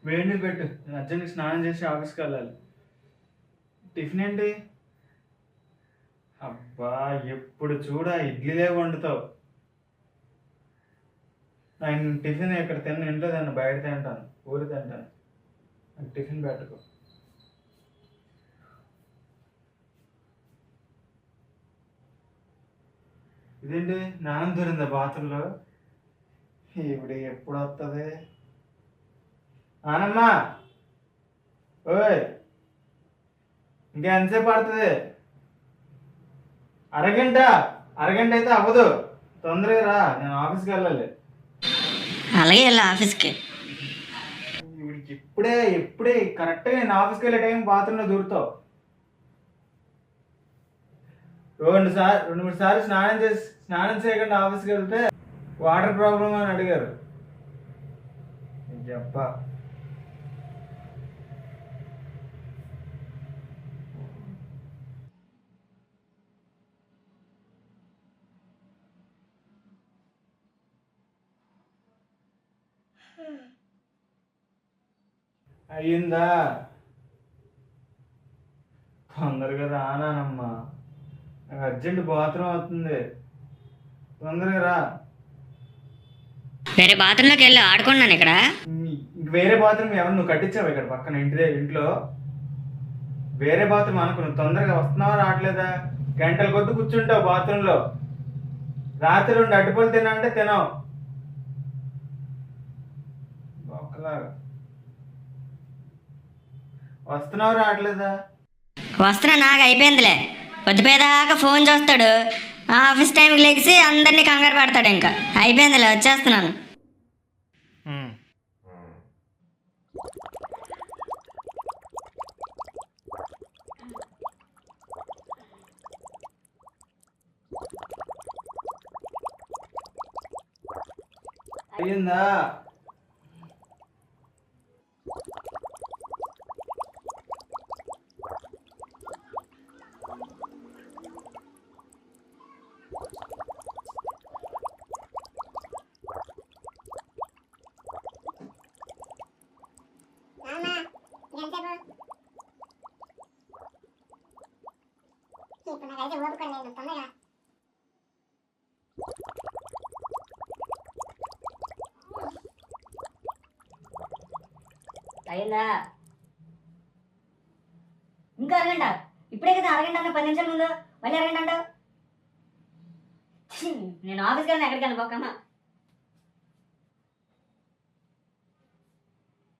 వేడి పెట్టు, నేను అర్జెంట్గా స్నానం చేసి ఆఫీస్కి వెళ్ళాలి. టిఫిన్ ఏంటి? అబ్బా, ఎప్పుడు చూడ ఇడ్లీలే వండుతావు. నేను టిఫిన్ ఇక్కడ తిన్న, ఇంట్లో తిన్న, బయట తింటాను, ఊరి తింటాను. నాకు టిఫిన్ పెట్టుకో. ఇదేంటి నాన్న దొరిందా బాత్రూంలో? ఇప్పుడు ఎప్పుడు వస్తుంది నానమ్మా? ఓయ్, ఇంకా ఎంతసేపు పడుతుంది? అరగంట. అరగంట అయితే అవ్వదు, తొందరగా రా, నేను ఆఫీస్కి వెళ్ళాలి. అలాగే వెళ్ళా ఆఫీస్కి. ఇప్పుడే ఇప్పుడే కరెక్ట్గా నేను ఆఫీస్కి వెళ్ళే టైం బాత్రూంలో దూరుతావు. రెండు మూడు సార్లు స్నానం చేయకుండా ఆఫీస్కి వెళ్తే వాటర్ ప్రాబ్లమ్ అని అడిగారు. చెప్పా అయ్యిందా? తొందరగా రానానమ్మా, నాకు అర్జెంట్ బాత్రూమ్ అవుతుంది, తొందరగా రా. వేరే బాత్రూంలోకి వెళ్ళి ఆడుకున్నాను ఇక్కడ. వేరే బాత్రూమ్ ఎవరు నువ్వు కట్టించావు ఇక్కడ పక్కన ఇంట్లో? వేరే బాత్రూమ్ అనుకో, నువ్వు తొందరగా వస్తున్నావా రావట్లేదా? గంటల కొద్ది కూర్చుంటావు బాత్రూంలో. రాత్రి 2 అడ్డుపళ్ళు తినంటే తినవు. ఒకలాగా వస్తున్నావు రావట్లేదా? వస్తున్నా, నాకు అయిపోయిందిలే. పొద్దుపేదాకా ఫోన్ చూస్తాడు, ఆఫీస్ టైంకి లెగిసి అందరినీ కంగారు పడతాడు. ఇంకా అయిపోయిందిలే, వచ్చేస్తున్నాను. అయ్యిందా? అయిందా? ఇంకా అరగంట? ఇప్పుడే కదా అరగంట అన్న, 10 నిమిషాల ముందు మళ్ళీ అరగంట అంటావు. నేను ఆఫీస్కి వెళ్ళిన ఎక్కడికి వెళ్ళిపోకమ్మా.